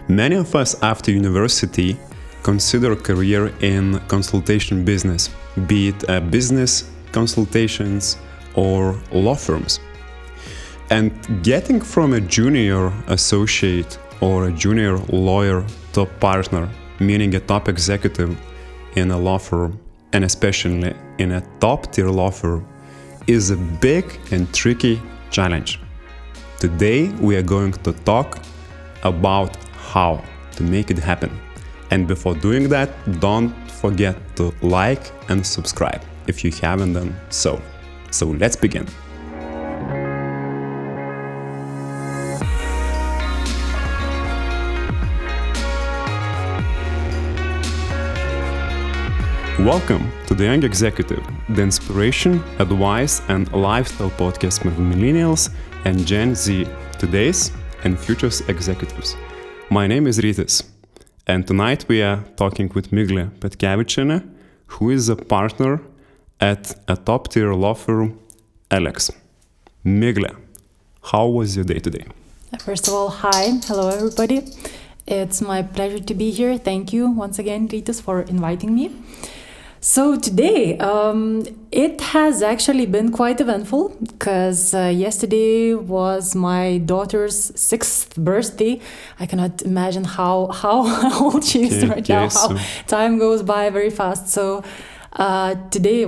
Many of us after university consider a career in consultation business, be it business consultations or law firms. And getting from a junior associate or a junior lawyer to a partner, meaning a top executive in a law firm, and especially in a top-tier law firm, is a big and tricky challenge. Today we are going to talk about how to make it happen. And before doing that, don't forget to like and subscribe if you haven't done so. So let's begin. Welcome to The Young Executive, the inspiration, advice, and lifestyle podcast for millennials and Gen Z, today's and future's executives. My name is Rytis, and tonight we are talking with Migle Petkeviciene, who is a partner at a top-tier law firm, Ellex. Migle, how was your day today? First of all, hi. Hello, everybody. It's my pleasure to be here. Thank you once again, Rytis, for inviting me. So today, it has actually been quite eventful because yesterday was my daughter's 6th birthday. I cannot imagine how old she is right now, how time goes by very fast. So yesterday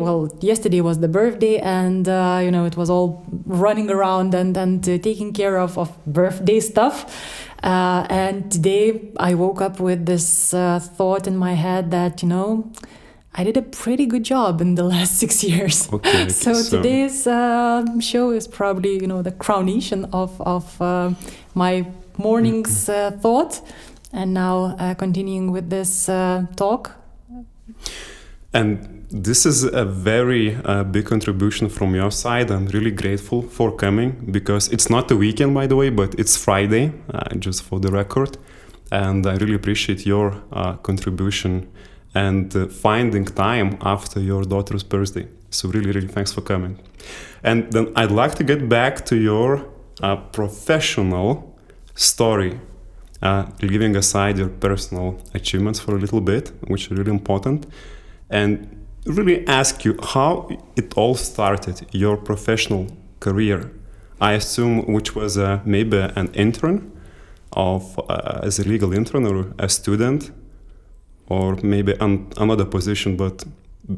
was the birthday, and it was all running around and taking care of birthday stuff. And today I woke up with this thought in my head that, I did a pretty good job in the last 6 years. Okay, so today's show is probably, the coronation of my morning's thought. And now continuing with this talk. And this is a very big contribution from your side. I'm really grateful for coming because it's not the weekend, by the way, but it's Friday, just for the record. And I really appreciate your contribution and finding time after your daughter's birthday. So really, really thanks for coming. And then I'd like to get back to your professional story, leaving aside your personal achievements for a little bit, which are really important, and really ask you how it all started, your professional career. I assume which was maybe an intern as a legal intern or a student, or maybe another position, but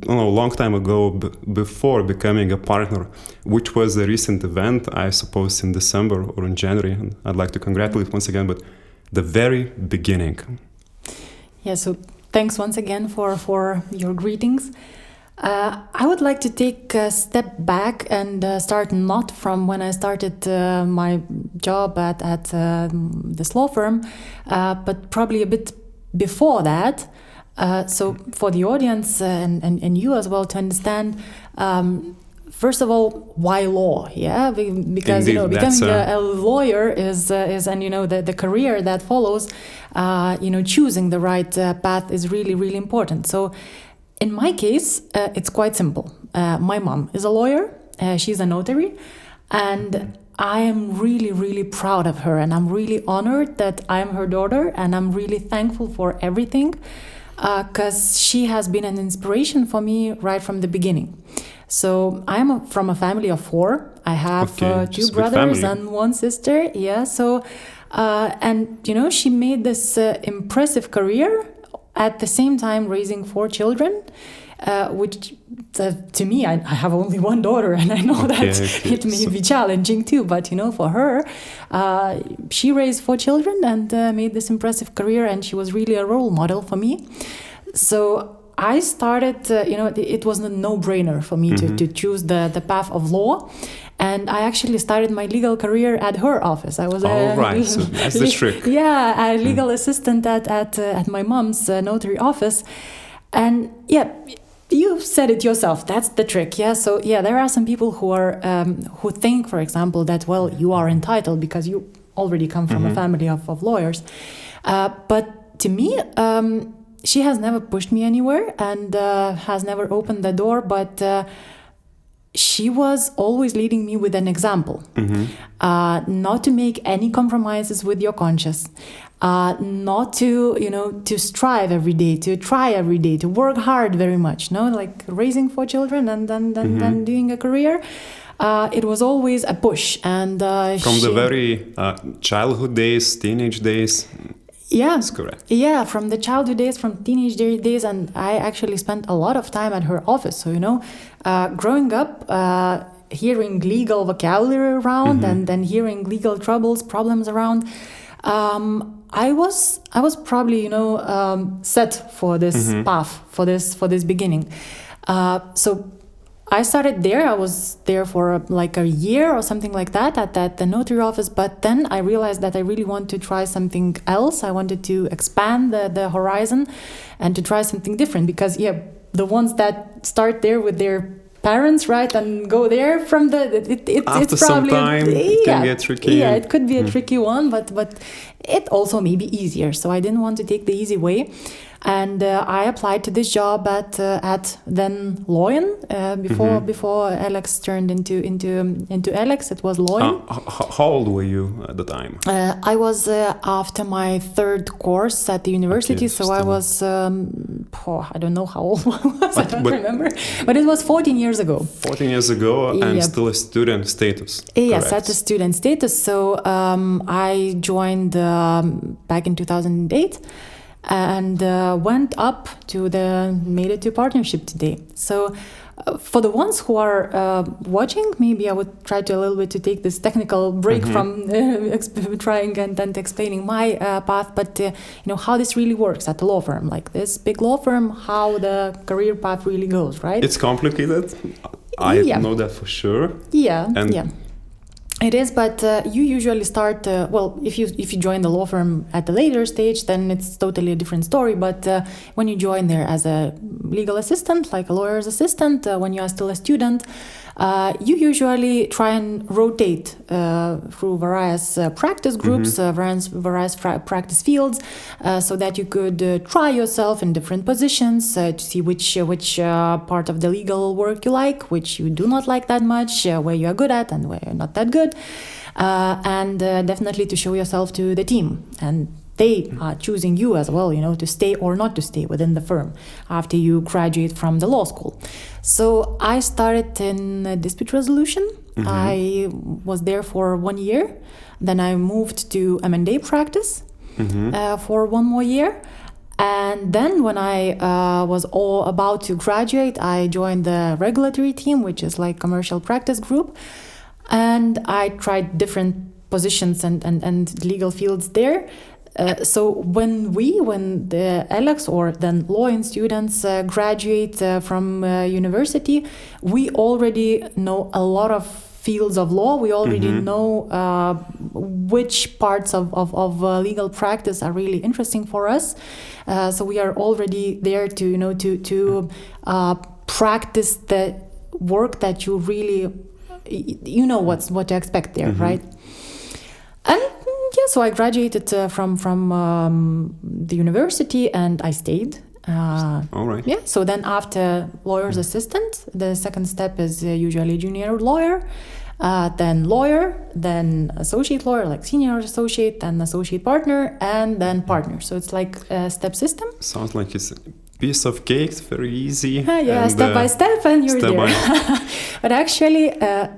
a long time ago, before becoming a partner, which was a recent event, I suppose in December or in January. And I'd like to congratulate once again, but the very beginning. Yeah, so thanks once again for your greetings. I would like to take a step back and start not from when I started my job at this law firm, but probably a bit before that. So for the audience and you as well to understand, first of all, why law? Yeah, because Indeed, becoming a lawyer is the career that follows. Choosing the right path is really, really important. So in my case, it's quite simple. My mom is a lawyer. She's a notary, and I am really, really proud of her, and I'm really honored that I'm her daughter, and I'm really thankful for everything because she has been an inspiration for me right from the beginning. So I'm from a family of 4. I have 2 brothers and 1 sister. Yeah. So, she made this impressive career at the same time raising 4 children. Which to me, I have only 1 daughter, and I know that it may be challenging too. But for her, she raised 4 children and made this impressive career, and she was really a role model for me. So I started, it was a no-brainer for me to choose the path of law. And I actually started my legal career at her office. I was so that's the trick. Yeah, a legal assistant at my mom's notary office. And yeah, you said it yourself. That's the trick. Yeah. So yeah, there are some people who think, for example, that you are entitled because you already come from a family of lawyers. But to me, she has never pushed me anywhere and has never opened the door. But she was always leading me with an example. Not to make any compromises with your conscience, not to, to strive every day, to try every day, to work hard very much, like raising 4 children and then doing a career. It was always a push. And from the very childhood days, teenage days. Yeah, that's correct. Yeah, from the childhood days, from teenage days, and I actually spent a lot of time at her office. So, growing up, hearing legal vocabulary around and then hearing legal problems around, I was probably, set for this path, for this beginning. So I started there. I was there for like a year or something like that at the notary office. But then I realized that I really want to try something else. I wanted to expand the horizon and to try something different, because the ones that start there with their parents, right, and go there from it's probably some time it can get tricky. Yeah, it could be a tricky one, but it also may be easier. So I didn't want to take the easy way. And I applied to this job at then Loyen before Ellex turned into Ellex. It was Loyen. How old were you at the time? I was after my 3rd course at the university, so I was I don't know how old I was. I don't remember, but it was 14 years ago. 14 years ago, and still a student status. Yes, at a student status. So I joined back in 2008. And went up made it to partnership today. So for the ones who are watching, maybe I would try to a little bit to take this technical break from trying and then explaining my path, but how this really works at a law firm, like this big law firm, how the career path really goes, right? It's complicated. I know that for sure. Yeah. It is, but you usually start, if you join the law firm at a later stage, then it's totally a different story. But when you join there as a legal assistant, like a lawyer's assistant, when you are still a student, you usually try and rotate through various practice groups, various practice fields, so that you could try yourself in different positions to see which part of the legal work you like, which you do not like that much, where you are good at and where you're not that good, and definitely to show yourself to the team. And they are choosing you as well, to stay or not to stay within the firm after you graduate from the law school. So I started in dispute resolution. I was there for 1 year. Then I moved to M&A practice for 1 more year. And then when I was all about to graduate, I joined the regulatory team, which is like commercial practice group. And I tried different positions and legal fields there. So when the Ellex or then Loyen students graduate from university, we already know a lot of fields of law. We already know which parts of legal practice are really interesting for us. So we are already there to to practice the work that you really what to expect there, right? And so I graduated from the university and I stayed. All right. Yeah. So then after lawyer's assistant, the second step is usually junior lawyer, then lawyer, then associate lawyer, like senior associate, then associate partner, and then partner. So it's like a step system. Sounds like it's a piece of cake, very easy. Yeah, and, step by step, and you're there. But actually,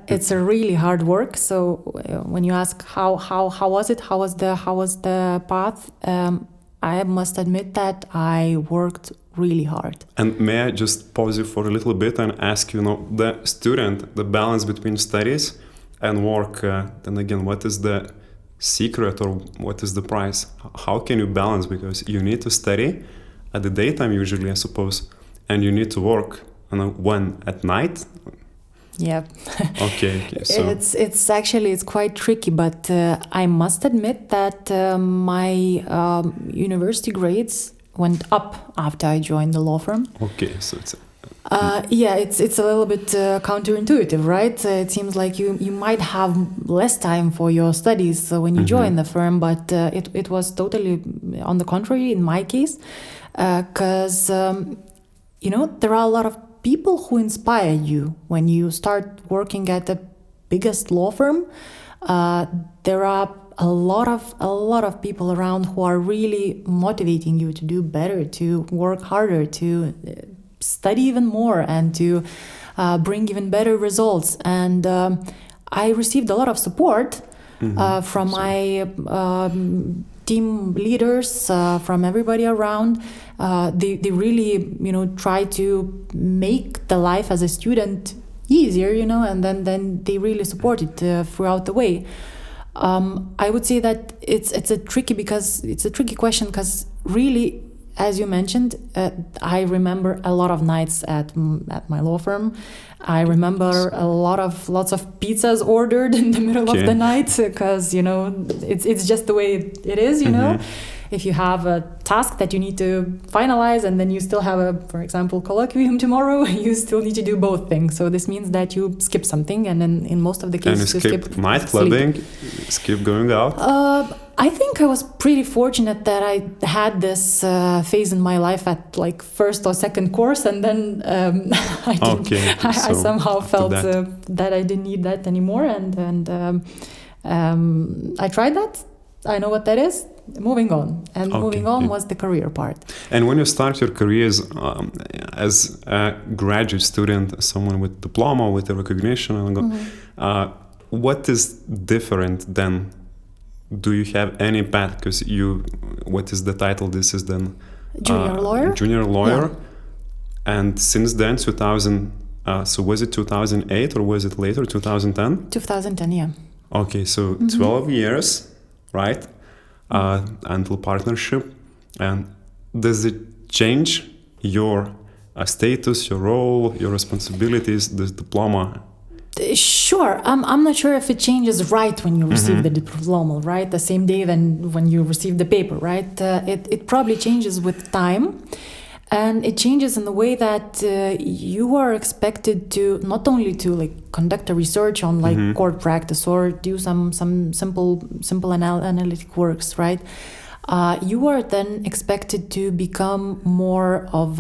it's a really hard work. So when you ask how was it, how was the path, I must admit that I worked really hard. And may I just pause you for a little bit and ask the student, the balance between studies and work, then again, what is the secret or what is the price? How can you balance? Because you need to study at the daytime usually, I suppose, and you need to work when at night. Yeah. Okay. So it's quite tricky, but I must admit that my university grades went up after I joined the law firm. Okay, so it's it's a little bit counterintuitive, right? It seems like you might have less time for your studies when you join the firm, but it was totally on the contrary in my case, because there are a lot of people who inspire you when you start working at the biggest law firm. There are a lot of people around who are really motivating you to do better, to work harder, to study even more, and to bring even better results. And I received a lot of support from my team leaders, from everybody around. They really, try to make the life as a student easier, and then they really support it throughout the way. I would say that it's a tricky question, because really, as you mentioned, I remember a lot of nights at my law firm. I remember lots of pizzas ordered in the middle of the night, because it's just the way it is. If you have a task that you need to finalize, and then you still have for example, colloquium tomorrow, you still need to do both things. So this means that you skip something, and in most of the cases, you skip night clubbing, skip going out. I think I was pretty fortunate that I had this phase in my life at like first or second course, and then I somehow felt that I didn't need that anymore, and I tried that. I know what that is. Moving on, and moving on was the career part. And when you start your careers as a graduate student, someone with diploma, with a recognition, what is different then? Do you have any path? Because what is the title? This is then junior lawyer. Junior lawyer, and since then 2000. So was it 2008 or was it later 2010? 2010, yeah. Okay, so 12 years, right? Until partnership. And does it change your status, your role, your responsibilities, this diploma? Sure. I'm not sure if it changes right when you receive the diploma, right? The same day than when you receive the paper, right? It probably changes with time. And it changes in the way that you are expected to not only to like conduct a research on like court practice or do some simple analytic works, right? You are then expected to become more of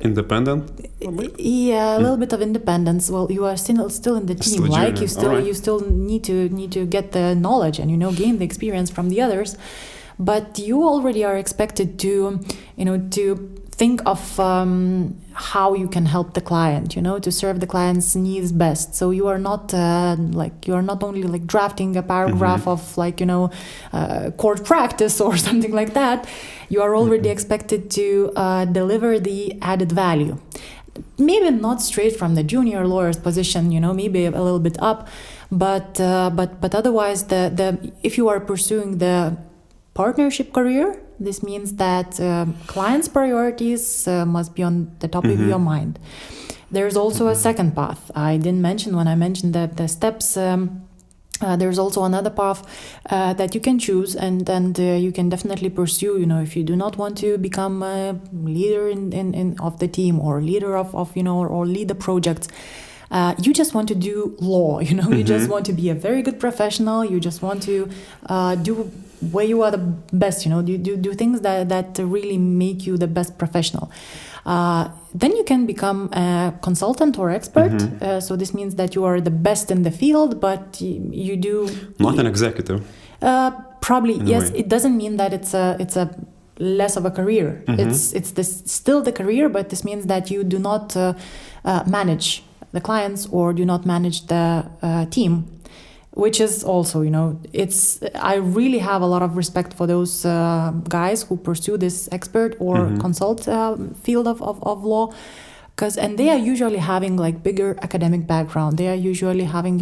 independent. Yeah, a little bit of independence. Well, you are still in the team, like you still need to get the knowledge and gain the experience from the others. But you already are expected to, to think of how you can help the client, to serve the client's needs best. So you are not only like drafting a paragraph of court practice or something like that. You are already expected to deliver the added value. Maybe not straight from the junior lawyer's position, maybe a little bit up, but otherwise, if you are pursuing the partnership career, this means that clients' priorities must be on the top of your mind. There's also a second path. I didn't mention when I mentioned the steps. There's also another path that you can choose, and you can definitely pursue. If you do not want to become a leader in of the team or leader of or lead the project. You just want to do law. You just want to be a very good professional. You just want to do where you are the best, do things that really make you the best professional. Then you can become a consultant or expert. So this means that you are the best in the field, but you do... Not an executive. Probably, yes. It doesn't mean that it's a less of a career. It's still the career, but this means that you do not manage the clients or do not manage the team. Which is also, I really have a lot of respect for those guys who pursue this expert or consult field of law, and they are usually having like bigger academic background. They are usually having,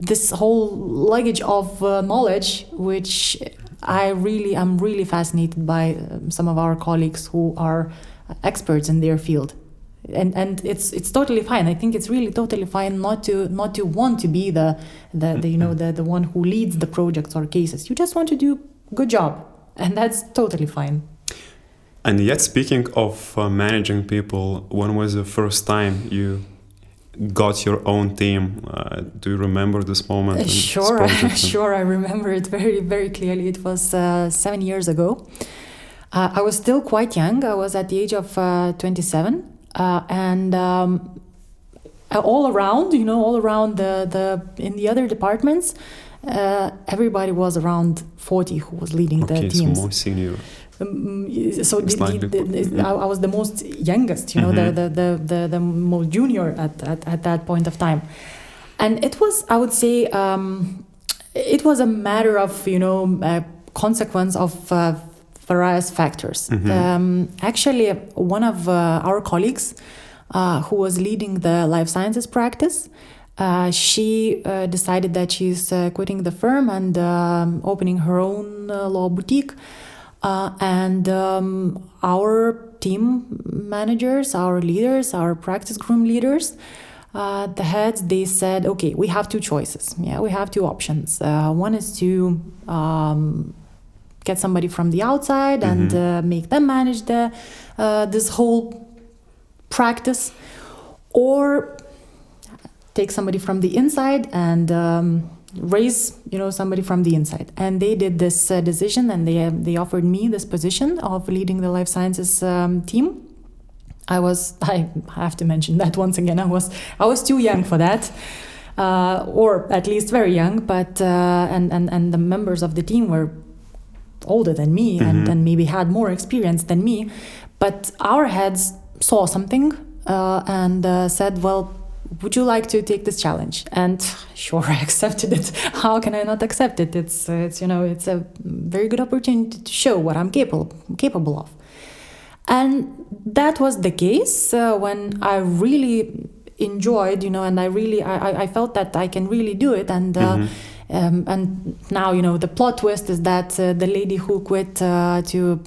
this whole luggage of knowledge, which I'm really fascinated by some of our colleagues who are experts in their field. And it's totally fine. I think it's really totally fine not to want to be the one who leads the projects or cases. You just want to do a good job, and that's totally fine. And yet, speaking of managing people, when was the first time you got your own team? Do you remember this moment? Sure, I remember it very, very clearly. It was 7 years ago. I was still quite young. I was at the age of 27, and all around the in the other departments, everybody was around 40 who was leading the teams. So more senior. So I was the most youngest, the most junior at that point of time, and it was, I would say, it was a matter of consequence of various factors. Actually, one of our colleagues who was leading the life sciences practice, she decided that she's quitting the firm and opening her own law boutique. And our team managers, our leaders, our practice room leaders, the heads, they said, okay, we have two choices. Yeah, we have two options. One is to get somebody from the outside and make them manage this whole practice, or take somebody from the inside and raise somebody from the inside. And they did this decision, and they offered me this position of leading the life sciences team. I have to mention that once again, I was too young for that, or at least very young, but and the members of the team were older than me and maybe had more experience than me, but our heads saw something and said, well, would you like to take this challenge? And sure, I accepted it. How can I not accept it? It's a very good opportunity to show what I'm capable of. And that was the case when I really enjoyed, and I felt that I can really do it. And now, the plot twist is that the lady who quit to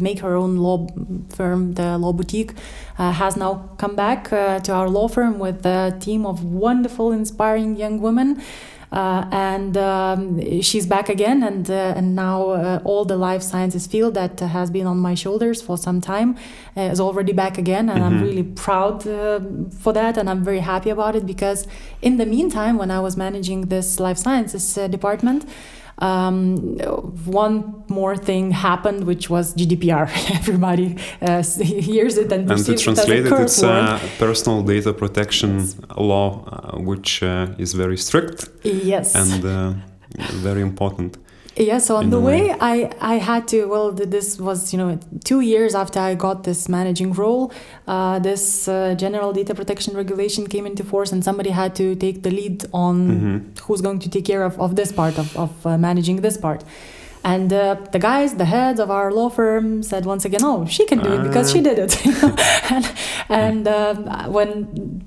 make her own law firm, the law boutique, has now come back to our law firm with a team of wonderful, inspiring young women. And she's back again, and now all the life sciences field that has been on my shoulders for some time is already back again, and I'm really proud for that, and I'm very happy about it, because in the meantime, when I was managing this life sciences department, one more thing happened, which was GDPR. Everybody hears it and perceives it as a curse word. It's personal data protection law, which is very strict. Yes. And very important. Yeah, so on the way, I had to, this was, 2 years after I got this managing role, this general data protection regulation came into force, and somebody had to take the lead on who's going to take care of this part, of managing this part. And the guys, the heads of our law firm said once again, oh, she can do it because she did it. and when,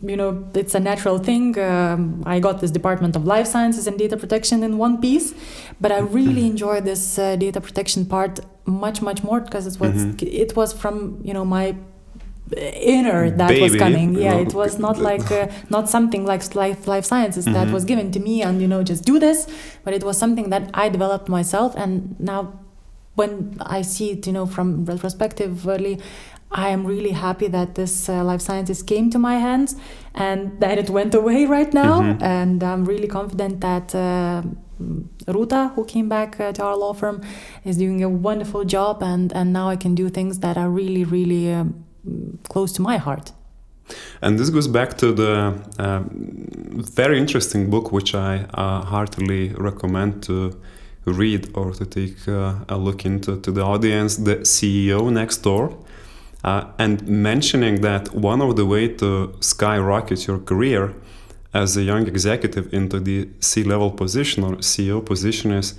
it's a natural thing, I got this department of life sciences and data protection in one piece, but I really enjoyed this data protection part much, much more, because it was from, my inner that baby was coming. Yeah, it was not like not something like life sciences that was given to me and just do this, but it was something that I developed myself. And now when I see it from retrospectively, I am really happy that this life sciences came to my hands and that it went away right now. And I'm really confident that Ruta, who came back to our law firm, is doing a wonderful job, and now I can do things that are really, really close to my heart. And this goes back to the very interesting book, which I heartily recommend to read or to take a look into to the audience, The CEO Next Door. And mentioning that one of the way to skyrocket your career as a young executive into the C-level position or CEO position is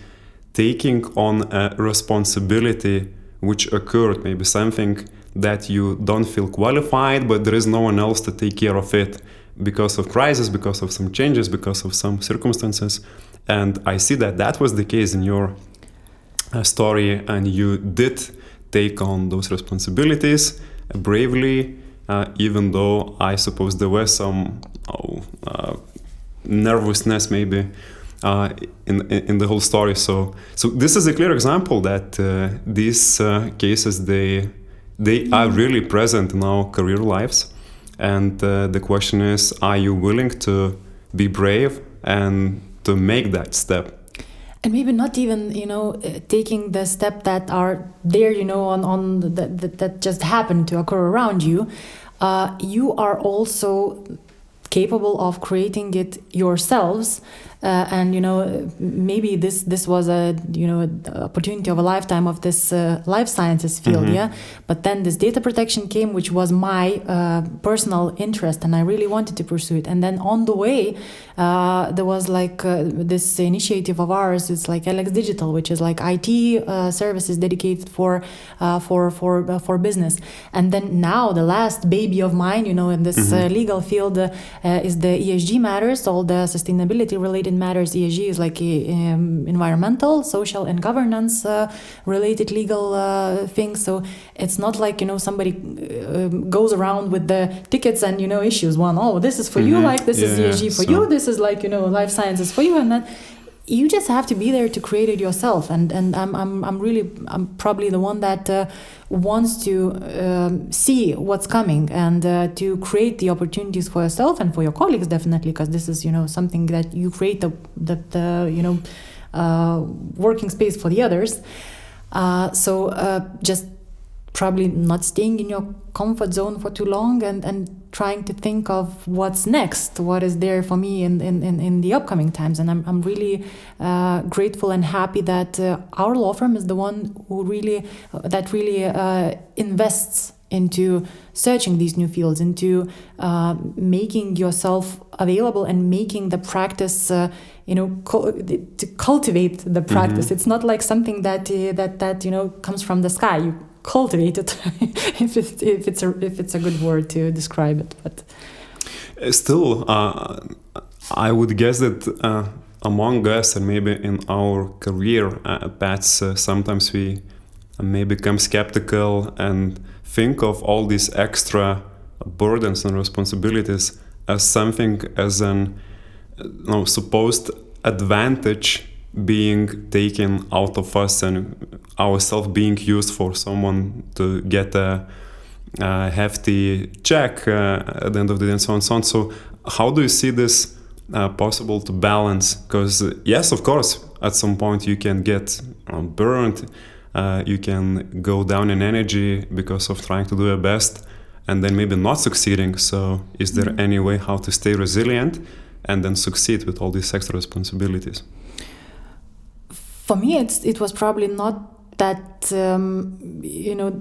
taking on a responsibility which occurred, maybe something that you don't feel qualified, but there is no one else to take care of it because of crisis, because of some changes, because of some circumstances. And I see that that was the case in your story, and you did take on those responsibilities bravely, even though I suppose there was some nervousness maybe in the whole story. So this is a clear example that these cases, they are really present in our career lives. And the question is, are you willing to be brave and to make that step? And maybe not even, taking the step that are there, on that just happen to occur around you. You are also capable of creating it yourselves. And maybe this was a opportunity of a lifetime of this life sciences field, but then this data protection came, which was my personal interest, and I really wanted to pursue it. And then on the way there was like this initiative of ours. It's like Ellex Digital, which is like IT services dedicated for business. And then now the last baby of mine, in this legal field is the ESG matters, all the sustainability related matters. ESG is like environmental, social, and governance related legal things. So it's not like somebody goes around with the tickets and issues one. Oh, this is for you, like this is ESG for you. This is like life sciences for you, and then you just have to be there to create it yourself. And I'm probably the one that wants to see what's coming and to create the opportunities for yourself and for your colleagues, definitely, because this is something that you create the working space for the others. So just probably not staying in your comfort zone for too long and trying to think of what's next, what is there for me in the upcoming times. And I'm really grateful and happy that our law firm is the one who really invests into searching these new fields, into making yourself available and making the practice to cultivate the practice. It's not like something that comes from the sky. You cultivate it if it's a good word to describe it. But still I would guess that among us and maybe in our career paths sometimes we may become skeptical and think of all these extra burdens and responsibilities as something, as an supposed advantage being taken out of us and ourselves being used for someone to get a hefty check at the end of the day, and so on and so on. So how do you see this possible to balance? Because yes, of course, at some point you can get burned, you can go down in energy because of trying to do your best and then maybe not succeeding. So is there any way how to stay resilient and then succeed with all these extra responsibilities? For me, it was probably not that,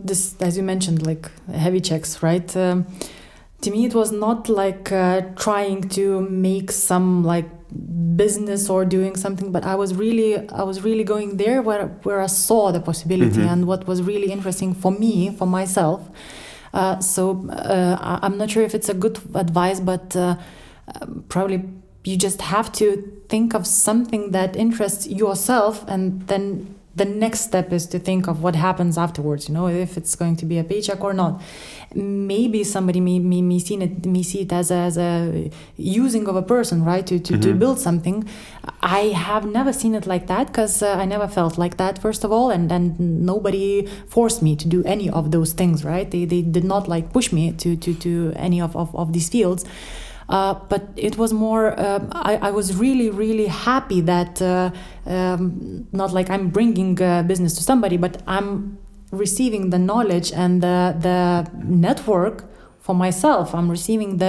this, as you mentioned, like heavy checks, right? To me, it was not like trying to make some like business or doing something, but I was really going there where I saw the possibility and what was really interesting for me, for myself. So I'm not sure if it's a good advice, but probably you just have to think of something that interests yourself, and then the next step is to think of what happens afterwards, if it's going to be a paycheck or not. Maybe somebody may see it as a using of a person, right, to build something. I have never seen it like that, because I never felt like that, first of all, and nobody forced me to do any of those things, right? They did not like push me to any of these fields. But it was more, I was really, really happy that not like I'm bringing business to somebody, but I'm receiving the knowledge and the network for myself. I'm receiving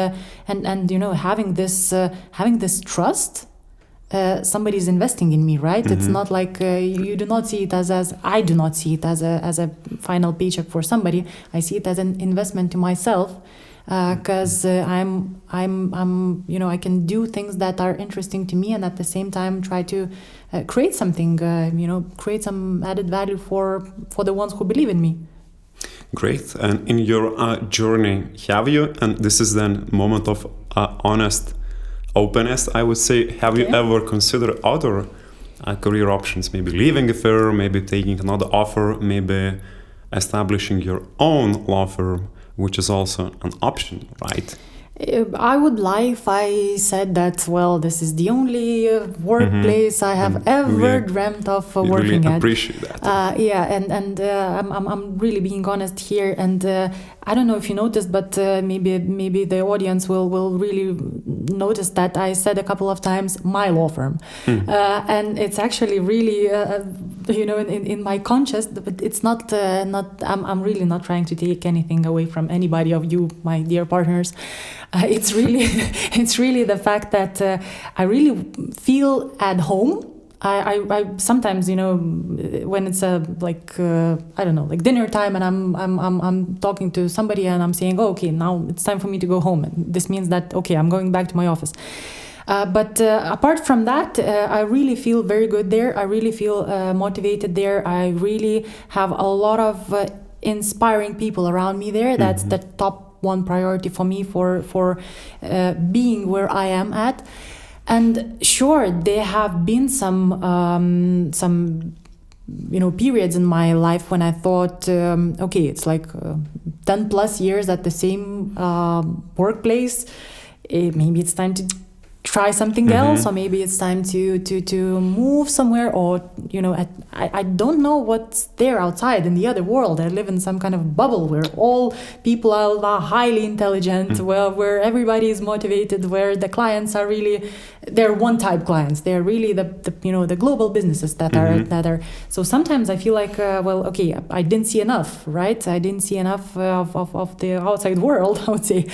having this trust. Somebody's investing in me, right? It's not like you do not see it as I do not see it as a final paycheck for somebody. I see it as an investment to myself. Because I'm I can do things that are interesting to me, and at the same time try to create something, create some added value for the ones who believe in me. Great. And in your journey, have you, and this is then moment of honest openness, I would say, have you ever considered other career options, maybe leaving a firm, maybe taking another offer, maybe establishing your own law firm, which is also an option, right? I would lie if I said that, well, this is the only workplace I have ever dreamt of working really at. Appreciate that. And I'm really being honest here. And I don't know if you noticed, but maybe the audience will really notice that I said a couple of times my law firm. And it's actually really, in my conscience, but it's not, I'm really not trying to take anything away from anybody of you, my dear partners. It's really the fact that I really feel at home. I sometimes, when it's I don't know, like dinner time, and I'm talking to somebody and I'm saying, oh, okay, now it's time for me to go home, and this means that, okay, I'm going back to my office. But apart from that, I really feel very good there. I really feel motivated there. I really have a lot of inspiring people around me there. That's the top one priority for me for being where I am at. And sure, there have been some periods in my life when I thought, okay, it's like 10 plus years at the same workplace. Maybe it's time to try something else, or maybe it's time to move somewhere, or I don't know what's there outside in the other world. I live in some kind of bubble where all people are highly intelligent, where everybody is motivated, where the clients are really, they're one type clients. They're really the global businesses that are. So sometimes I feel like okay, I didn't see enough, right? I didn't see enough of the outside world, I would say.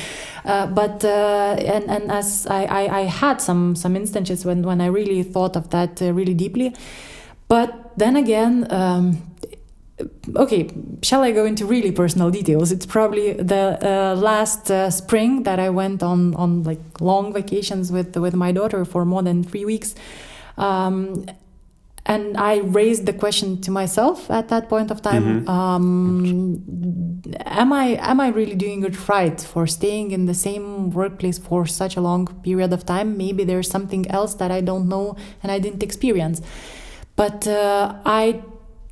But as I had some instances when I really thought of that really deeply. But then again, okay, shall I go into really personal details? It's probably the last spring that I went on like long vacations with my daughter for more than 3 weeks. And I raised the question to myself at that point of time: Am I really doing it right for staying in the same workplace for such a long period of time? Maybe there's something else that I don't know and I didn't experience. But I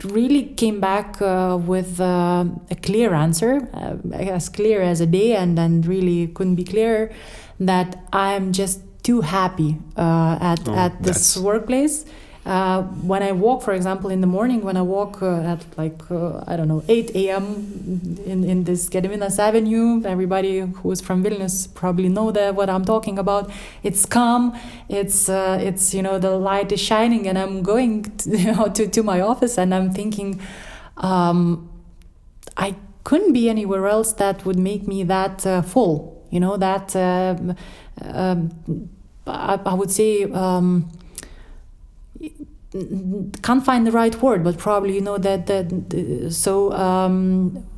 really came back with a clear answer, as clear as a day, and really couldn't be clearer, that I'm just too happy at this workplace. When I walk, for example, in the morning, when I walk at 8 a.m. in this Gediminas Avenue, everybody who is from Vilnius probably know what I'm talking about. It's calm, it's the light is shining, and I'm going to my office, and I'm thinking, I couldn't be anywhere else that would make me that full. I would say. Can't find the right word, but probably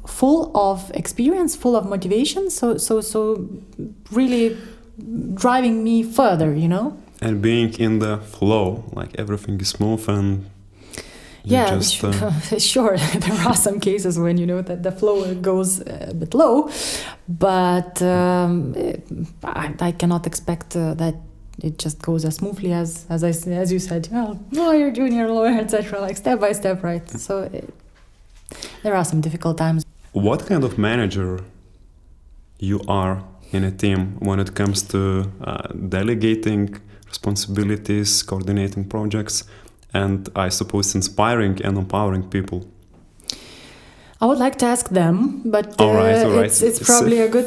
full of experience, full of motivation, so really driving me further, and being in the flow, like everything is smooth and sure, there are some cases when that the flow goes a bit low, but I cannot expect that it just goes as smoothly as you said, lawyer, junior lawyer, etc., like step by step, right? So there are some difficult times. What kind of manager you are in a team when it comes to delegating responsibilities, coordinating projects, and I suppose inspiring and empowering people? I would like to ask them, but all right. It's probably a good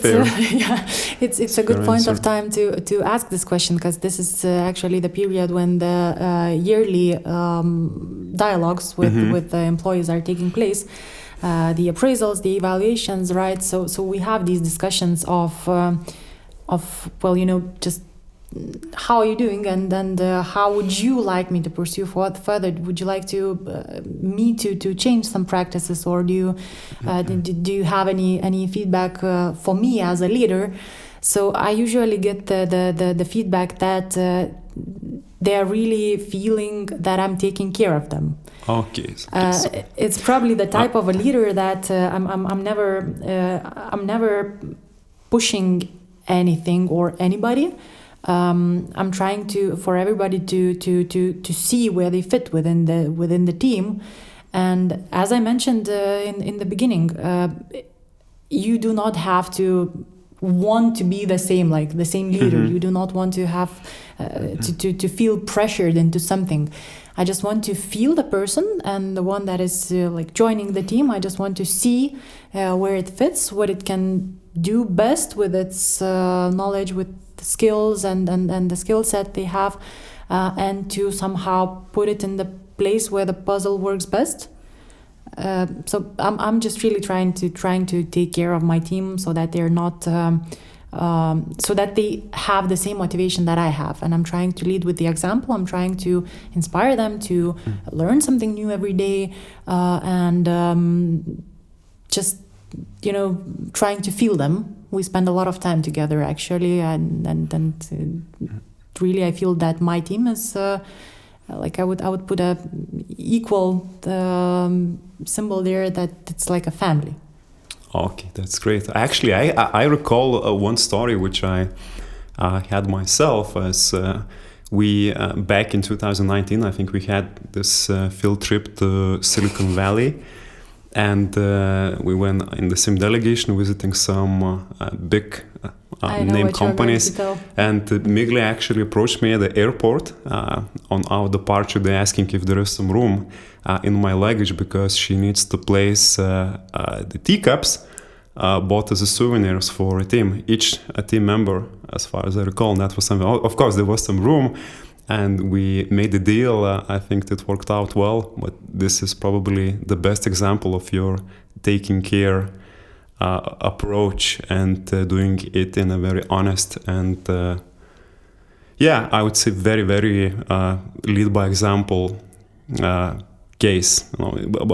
it's a good point answer. of time to ask this question, because this is actually the period when the yearly dialogues with the employees are taking place, the appraisals, the evaluations, right? So we have these discussions of just how are you doing, and how would you like me to pursue further? Would you like me to change some practices, or do you have any feedback for me as a leader? So I usually get the feedback that they're really feeling that I'm taking care of them. Okay. It's probably the type of a leader that I'm never pushing anything or anybody. I'm trying for everybody to see where they fit within the team, and as I mentioned in the beginning, you do not have to want to be the same, like the same leader. You do not want to have to feel pressured into something. I just want to feel the person, and the one that is like joining the team, I just want to see where it fits, what it can do best with its knowledge, with the skills and the skill set they have, and to somehow put it in the place where the puzzle works best. So I'm just really trying to take care of my team so that they're not so that they have the same motivation that I have, and I'm trying to lead with the example. I'm trying to inspire them to learn something new every day, and just trying to feel them. We spend a lot of time together actually, and really I feel that my team is like I would put a equal symbol there, that it's like a family. Okay, that's great. Actually, I recall one story which I had myself, as we back in 2019, I think we had this field trip to Silicon Valley, and we went in the same delegation visiting some big name companies. And Migle actually approached me at the airport on our departure day, asking if there is some room in my luggage, because she needs to place the teacups bought as a souvenirs for a team, each a team member, as far as I recall. And that was something. Of course, there was some room, and we made a deal. I think it worked out well. But this is probably the best example of your taking care approach and doing it in a very honest and I would say very, very lead by example case,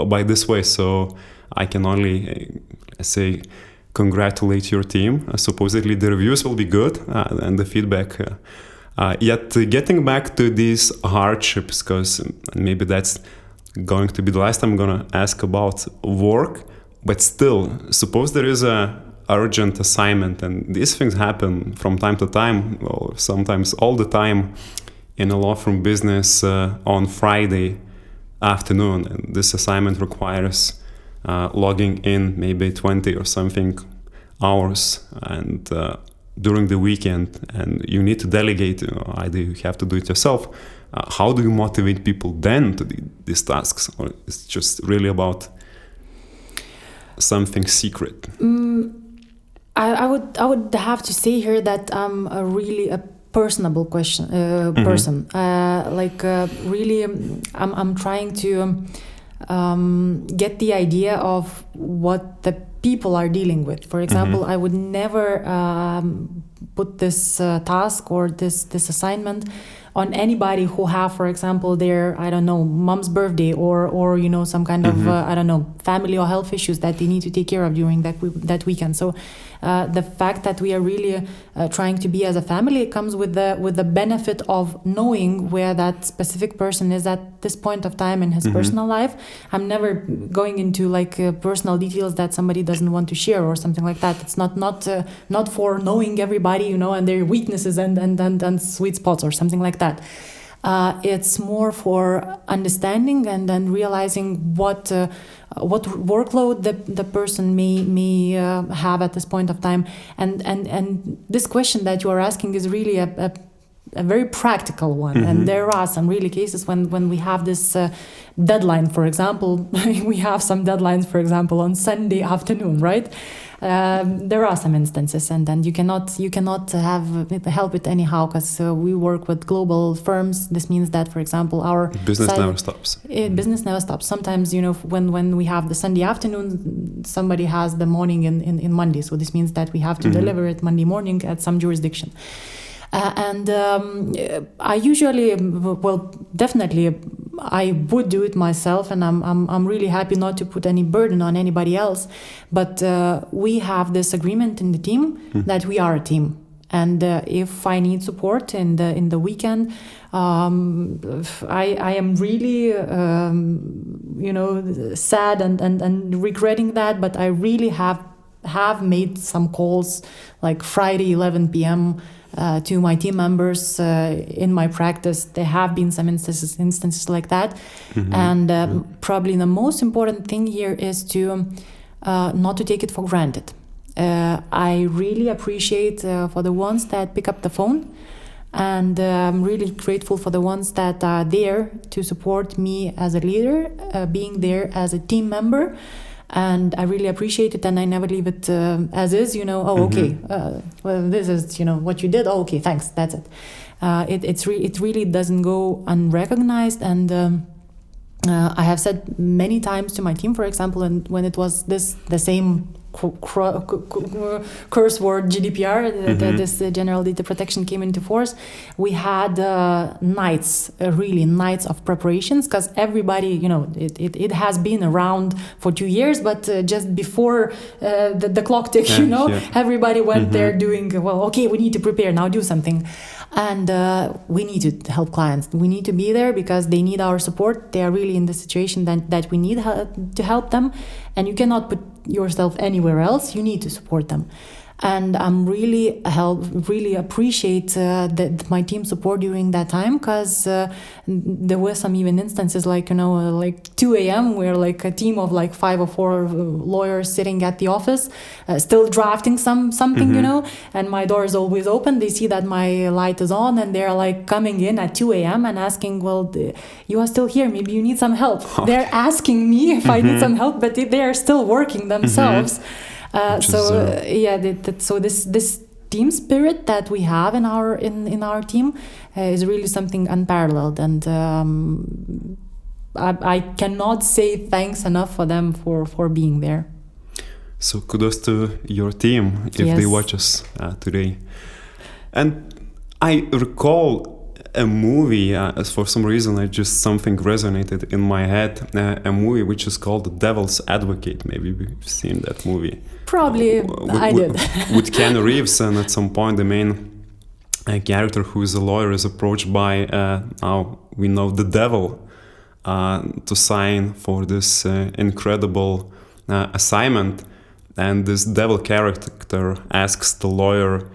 by this way. So I can only say congratulate your team. Supposedly the reviews will be good and the feedback. Yet getting back to these hardships, because maybe that's going to be the last time I'm going to ask about work. But still, suppose there is a urgent assignment, and these things happen from time to time, or sometimes all the time, in a law firm business on Friday afternoon, and this assignment requires logging in maybe 20 or something hours, and during the weekend, and you need to delegate. Either you have to do it yourself. How do you motivate people then to do these tasks, or it's just really about something secret? I would have to say here that I'm really a personable person. Really, I'm trying to get the idea of what the people are dealing with. For example, I would never put this task or this assignment on anybody who have, for example, their, I don't know, mom's birthday or some kind of, I don't know, family or health issues that they need to take care of during that weekend. So the fact that we are really trying to be as a family, it comes with the benefit of knowing where that specific person is at this point of time in his personal life. I'm never going into like personal details that somebody doesn't want to share or something like that. It's not for knowing everybody, and their weaknesses and sweet spots or something like that. It's more for understanding and then realizing what workload the person may have at this point of time, and this question that you are asking is really a very practical one. And there are some really cases when we have this deadline. For example, we have some deadlines, for example, on Sunday afternoon, right? There are some instances, and then you cannot help it anyhow, because we work with global firms. This means that, for example, our business never stops. Business never stops. Sometimes, when we have the Sunday afternoon, somebody has the morning in Monday. So this means that we have to deliver it Monday morning at some jurisdiction. I usually, definitely, I would do it myself, and I'm really happy not to put any burden on anybody else. But we have this agreement in the team that we are a team, and if I need support in the weekend, I am really sad and regretting that. But I really have made some calls like Friday 11 p.m. To my team members in my practice. There have been some instances like that. And probably the most important thing here is to not to take it for granted. I really appreciate for the ones that pick up the phone, and I'm really grateful for the ones that are there to support me as a leader, being there as a team member. And I really appreciate it, and I never leave it as is, okay, well, this is, what you did. Oh, okay, thanks, that's it. It really doesn't go unrecognized. And I have said many times to my team, for example, and when it was the same curse word GDPR, this General Data Protection came into force, we had nights of preparations, because everybody, it has been around for 2 years, but just before the clock tick, everybody went there doing, well, okay, we need to prepare, now do something. And we need to help clients. We need to be there because they need our support. They are really in the situation that we need to help them. And you cannot put yourself anywhere else. You need to support them. And I'm really appreciate my team support during that time, because there were some even instances like 2 a.m. we're like a team of like 5 or 4 lawyers sitting at the office, still drafting something, and my door is always open. They see that my light is on, and they're like coming in at 2 a.m. and asking, well, you are still here, maybe you need some help. They're asking me if I need some help, but they are still working themselves. So this team spirit that we have in our team is really something unparalleled, and I cannot say thanks enough for them for being there. So kudos to your team if they watch us today. And I recall a movie, for some reason something resonated in my head, a movie which is called The Devil's Advocate. Maybe we've seen that movie. Probably I did. With Keanu Reeves, and at some point the main character, who is a lawyer, is approached by, now we know, the devil, to sign for this incredible assignment. And this devil character asks the lawyer,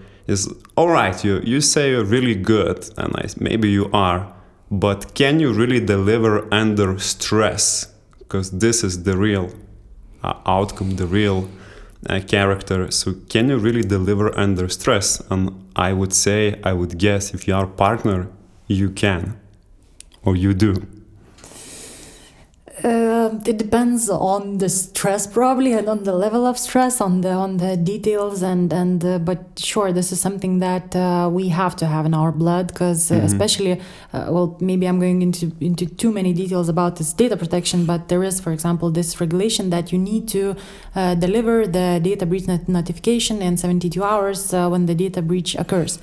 all right, you say you're really good, and maybe you are, but can you really deliver under stress? Because this is the real outcome, the real character. So can you really deliver under stress? And I would guess, if you are a partner, you can, or you do. It depends on the stress, probably, and on the level of stress, on the details, but sure, this is something that we have to have in our blood, because especially, maybe I'm going into too many details about this data protection, but there is, for example, this regulation that you need to deliver the data breach notification in 72 hours when the data breach occurs.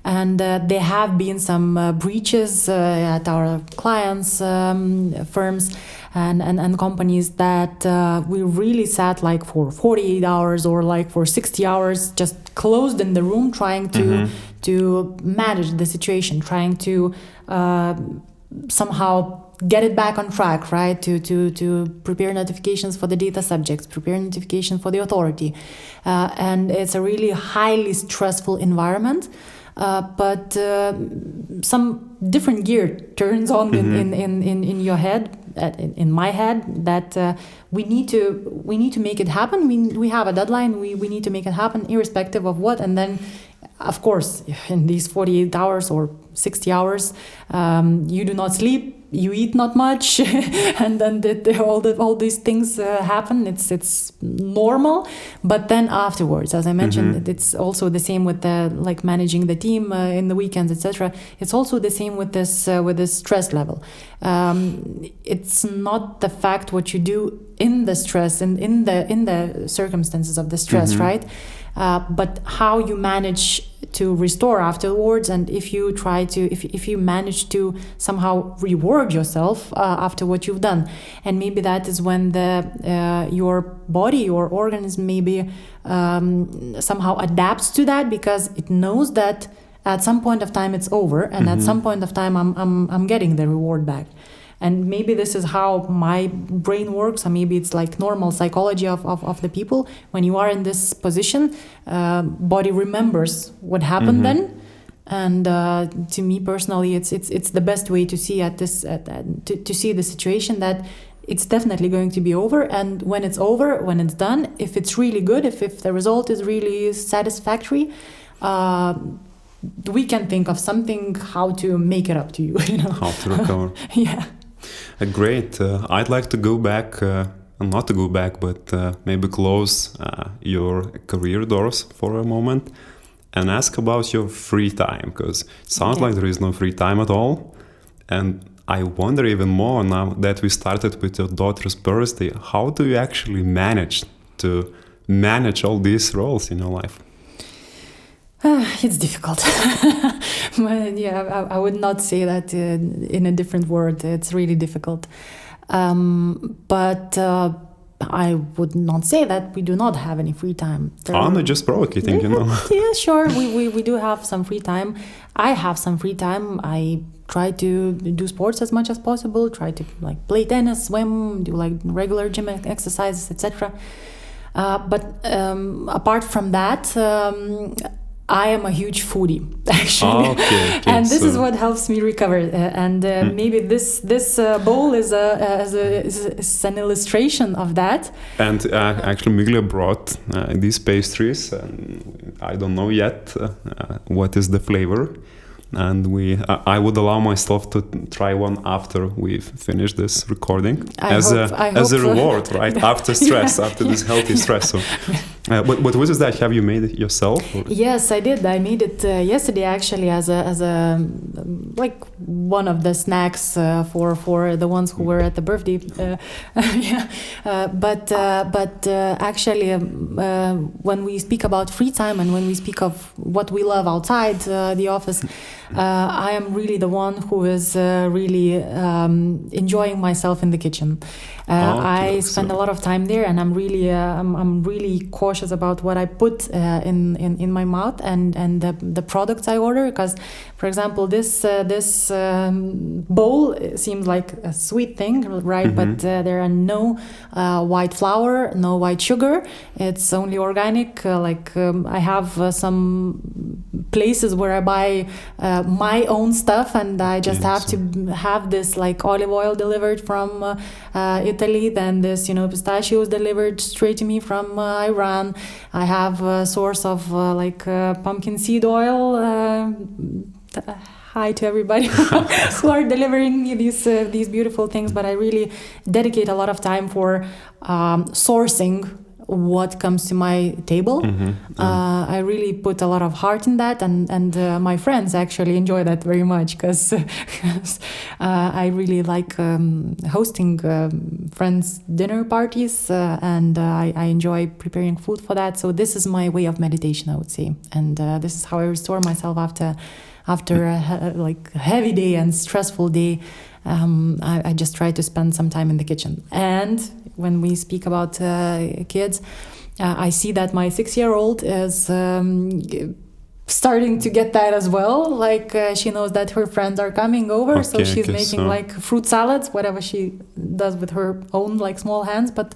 And there have been some breaches at our clients' firms and companies that we really sat like for 48 hours or like for 60 hours, just closed in the room, trying to manage the situation, trying to somehow get it back on track, right? To prepare notifications for the data subjects, prepare notification for the authority. And it's a really highly stressful environment. But some different gear turns on in your head, in my head, that we need to make it happen. We have a deadline. We need to make it happen, irrespective of what. And then, of course, in these 48 hours or 60 hours, you do not sleep. You eat not much, and then all these things happen. It's normal, but then afterwards, as I mentioned, it's also the same with like managing the team in the weekends, etc. It's also the same with this stress level. It's not the fact what you do in the stress and in the circumstances of the stress, right? But how you manage to restore afterwards, and if you manage to somehow reward yourself after what you've done. And maybe that is when your body, your organism maybe somehow adapts to that, because it knows that at some point of time it's over, and at some point of time I'm getting the reward back. And maybe this is how my brain works, or maybe it's like normal psychology of the people. When you are in this position, body remembers what happened then. And to me personally, it's the best way to see to see the situation, that it's definitely going to be over. And when it's over, when it's done, if it's really good, if the result is really satisfactory, we can think of something how to make it up to you, you know. How to recover. Yeah. Great. I'd like to go back, not to go back, but maybe close your career doors for a moment and ask about your free time, because it sounds like there is no free time at all. And I wonder even more now that we started with your daughter's birthday, how do you actually manage to manage all these roles in your life? It's difficult. But yeah, I would not say that in a different word. It's really difficult. But I would not say that we do not have any free time. I'm not just provocating, you know. Yeah, sure. We do have some free time. I have some free time. I try to do sports as much as possible. Try to like play tennis, swim, do like regular gym exercises, etc. But apart from that, I am a huge foodie, actually. Okay, and this is what helps me recover. Maybe this bowl is an illustration of that. And actually, Migle brought these pastries. And I don't know yet what is the flavor. And I would allow myself to try one after we've finished this recording as a reward, right? After stress, after this healthy stress. So, but what is that? Have you made it yourself? Or? Yes, I did. I made it yesterday, actually, as a like one of the snacks for the ones who were at the birthday. But actually, when we speak about free time and when we speak of what we love outside the office. I am really the one who is really enjoying myself in the kitchen. I spend a lot of time there, and I'm really cautious about what I put in my mouth and the products I order. Because, for example, this bowl seems like a sweet thing, right? Mm-hmm. But there are no white flour, no white sugar. It's only organic. I have some places where I buy my own stuff, and I just have to have this like olive oil delivered from Italy, then this pistachios delivered straight to me from Iran. I have a source of pumpkin seed oil. Hi to everybody who are delivering me these beautiful things, but I really dedicate a lot of time for sourcing what comes to my table. Mm-hmm. I really put a lot of heart in that, and my friends actually enjoy that very much, because I really like hosting friends' dinner parties, and I enjoy preparing food for that. So this is my way of meditation, I would say, and this is how I restore myself after a heavy day and stressful day. I just try to spend some time in the kitchen. And when we speak about kids, I see that my 6-year-old is starting to get that as well. She knows that her friends are coming over, so she's making fruit salads, whatever she does with her own small hands, but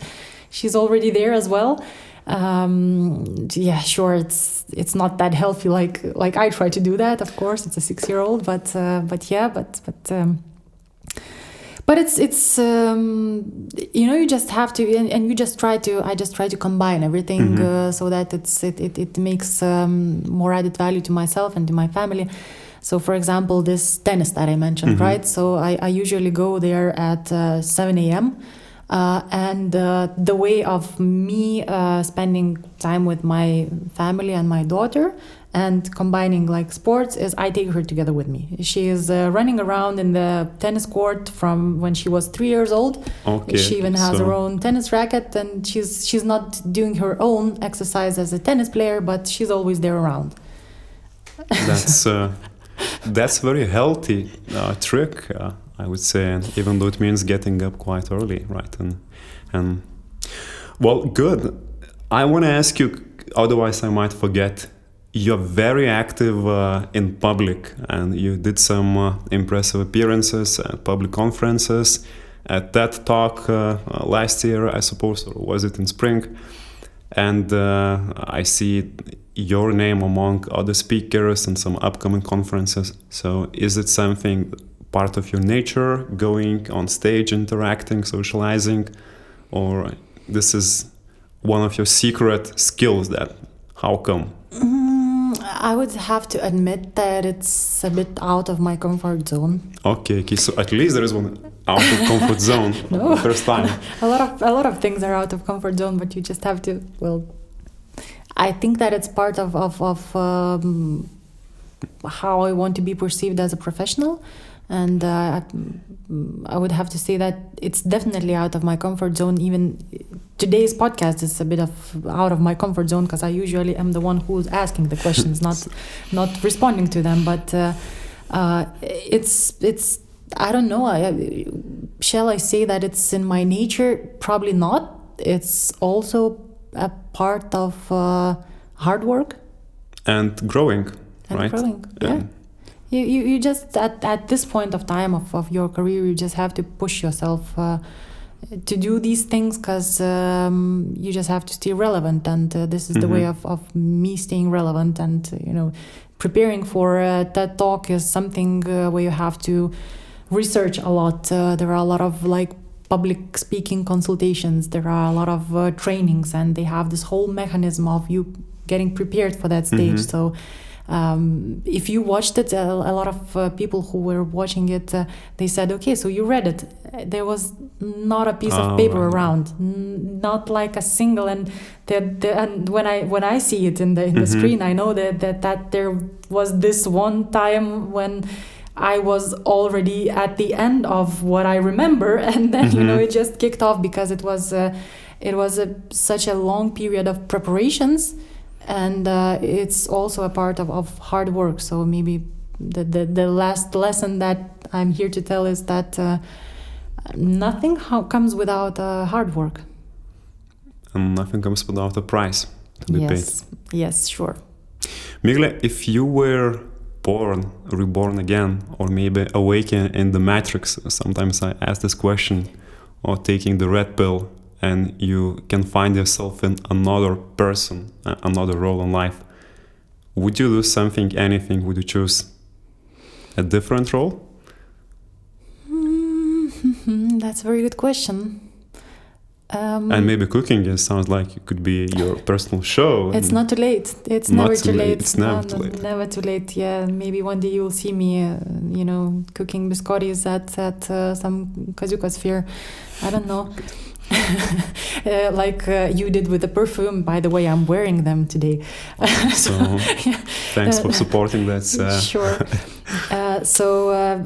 she's already there as well. Sure, it's not that healthy like I try to do that, of course. It's a 6-year-old, but it's you just have to, and you just try to. I just try to combine everything, mm-hmm. So that it makes more added value to myself and to my family. So, for example, this tennis that I mentioned, mm-hmm. right? So I usually go there at 7 a.m. And the way of me spending time with my family and my daughter and combining sports is I take her together with me. She is running around in the tennis court from when she was 3 years old. Okay, she even has her own tennis racket, and she's not doing her own exercise as a tennis player, but she's always there around. That's very healthy trick. I would say, even though it means getting up quite early, right? And well, good. I want to ask you, otherwise I might forget. You're very active in public, and you did some impressive appearances at public conferences, at TED Talk last year, I suppose, or was it in spring? And I see your name among other speakers and some upcoming conferences. So is it something part of your nature, going on stage, interacting, socializing, or this is one of your secret skills? That how come? I would have to admit that it's a bit out of my comfort zone. Okay, so at least there is one out of comfort zone. No. The first time. A lot of things are out of comfort zone, but you just have to. Well, I think that it's part of how I want to be perceived as a professional, and I would have to say that it's definitely out of my comfort zone. Even today's podcast is a bit of out of my comfort zone because I usually am the one who's asking the questions, not responding to them. But it's I don't know. Shall I say that it's in my nature? Probably not. It's also a part of hard work and growing. And right? Growing, yeah. You just at this point of time of your career, you just have to push yourself to do these things because you just have to stay relevant, and this is the way of me staying relevant. And preparing for TED Talk is something where you have to research a lot. There are a lot of public speaking consultations. There are a lot of trainings, and they have this whole mechanism of you getting prepared for that stage. So if you watched it, a lot of people who were watching it, they said, okay, so you read it. There was not a piece of paper around, not like a single. And and when I see it in the screen, I know that there was this one time when I was already at the end of what I remember, and then it just kicked off because it was such a long period of preparations. And it's also a part of hard work. So maybe the last lesson that I'm here to tell is that nothing comes without hard work. And nothing comes without a price to be paid. Yes, sure. Migle, if you were reborn again, or maybe awaken in the Matrix, sometimes I ask this question, or taking the red pill, and you can find yourself in another person, another role in life, would you do anything? Would you choose a different role? That's a very good question. And maybe cooking sounds like it could be your personal show. It's not too late. It's never too late. It's never too late. Never too late. Yeah, maybe one day you'll see me, cooking biscottis at some kazuka fair. I don't know. You did with the perfume. By the way, I'm wearing them today. Thanks for supporting that. Sure.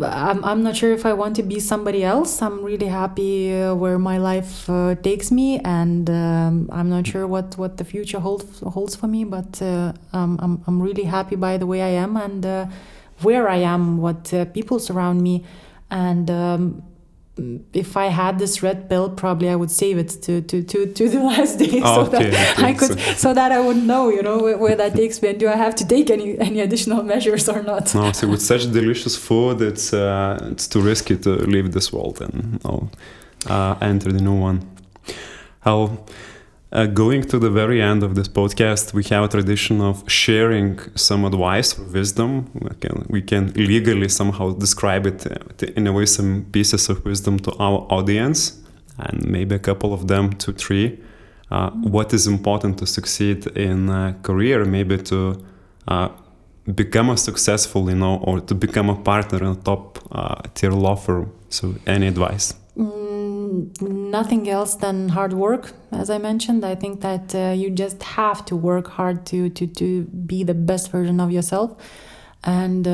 I'm not sure if I want to be somebody else. I'm really happy where my life takes me, and I'm not sure what the future holds for me. But I'm really happy by the way I am, and where I am, what people surround me, and if I had this red pill, probably I would save it to the last day, so that I would know, where that takes me, and do I have to take any additional measures or not? No, so with such delicious food, it's too risky to leave this world and enter the new one. Going to the very end of this podcast, we have a tradition of sharing some advice or wisdom. We can legally somehow describe it in a way, some pieces of wisdom to our audience, and maybe a couple of them, 2, 3. What is important to succeed in a career, maybe to become a successful, or to become a partner in a top tier law firm. So any advice? Nothing else than hard work, as I mentioned. I think that you just have to work hard to be the best version of yourself, and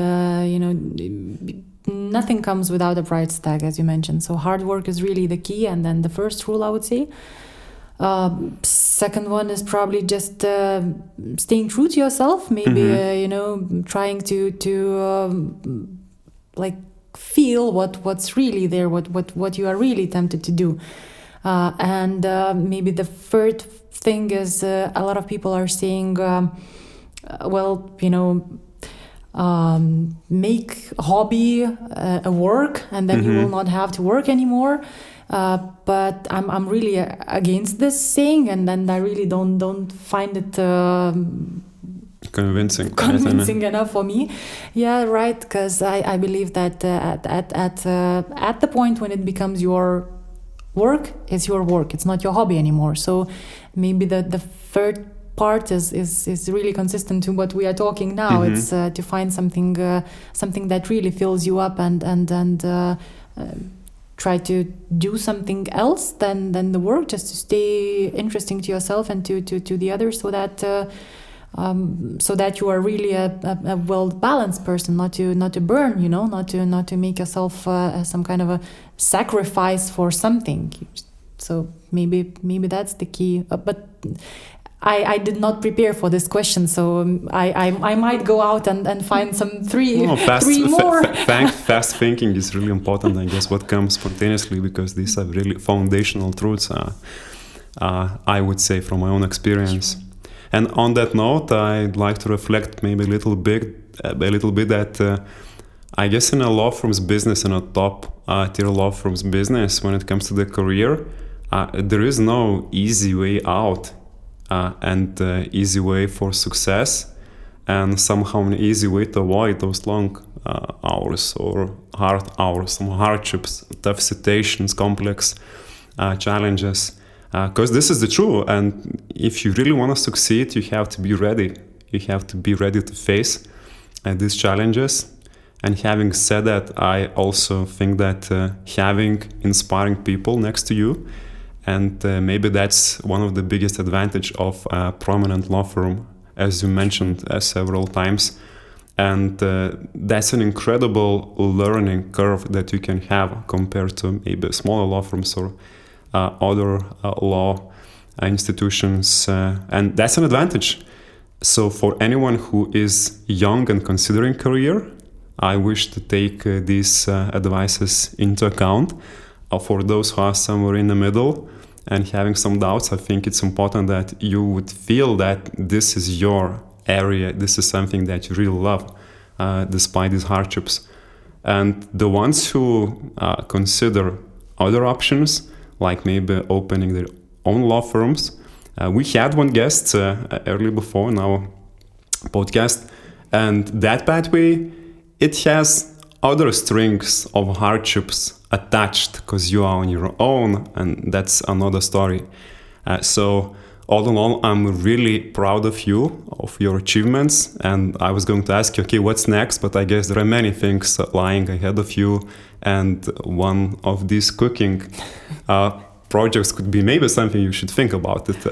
nothing comes without a price tag, as you mentioned. So hard work is really the key, and then the first rule I would say. Second one is probably just staying true to yourself. Maybe trying to feel what's really there, what you are really tempted to do, and maybe the third thing is a lot of people are saying, make hobby a work, and then you will not have to work anymore. But I'm really against this saying, and then I really don't find it convincing. Convincing enough for me. Yeah, right. Because I believe that at the point when it becomes your work, it's your work. It's not your hobby anymore. So maybe the third part is really consistent to what we are talking now. It's to find something that really fills you up and try to do something else than the work, just to stay interesting to yourself and to the others, so that you are really a well balanced person, not to burn, not to make yourself some kind of a sacrifice for something. So maybe that's the key. But I did not prepare for this question, so I might go out and find some three more. Fast thinking is really important, I guess, what comes spontaneously, because these are really foundational truths, I would say, from my own experience. Sure. And on that note, I'd like to reflect maybe a little bit that I guess in a law firm's business, in a top tier law firm's business, when it comes to the career, there is no easy way out. And easy way for success, and somehow an easy way to avoid those long hours or hard hours, some hardships, tough situations, complex challenges. Because this is the truth, and if you really want to succeed, you have to be ready. You have to be ready to face these challenges. And having said that, I also think that having inspiring people next to you, and maybe that's one of the biggest advantage of a prominent law firm, as you mentioned several times. And that's an incredible learning curve that you can have compared to maybe smaller law firms or other law institutions. And that's an advantage. So for anyone who is young and considering career, I wish to take these advices into account. For those who are somewhere in the middle and having some doubts, I think it's important that you would feel that this is your area, this is something that you really love, despite these hardships. And the ones who consider other options, like maybe opening their own law firms, we had one guest early before in our podcast, and that pathway, it has other strings of hardships attached because you are on your own, and that's another story. So all in all, I'm really proud of you, of your achievements, and I was going to ask you, okay, what's next? But I guess there are many things lying ahead of you, and one of these cooking projects could be maybe something you should think about it,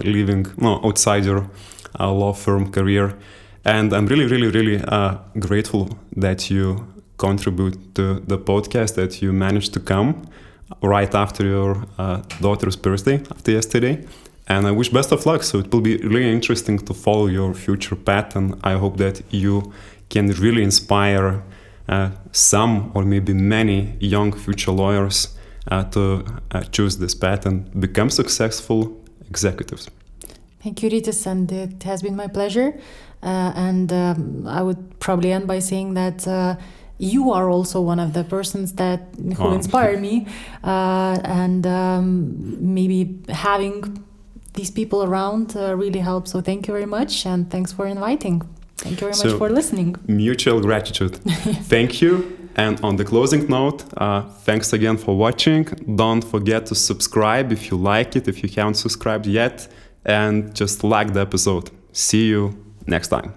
living outside your law firm career. And I'm really, really, really grateful that you contribute to the podcast, that you managed to come right after your daughter's birthday, after yesterday. And I wish best of luck. So it will be really interesting to follow your future path. And I hope that you can really inspire some or maybe many young future lawyers to choose this path and become successful executives. Thank you, Rytis, and it has been my pleasure. And I would probably end by saying that you are also one of the persons who inspired me, and maybe having these people around really helps. So thank you very much, and thanks for inviting. Thank you very much for listening. Mutual gratitude. Thank you. And on the closing note, thanks again for watching. Don't forget to subscribe if you like it, if you haven't subscribed yet, and just like the episode. See you next time.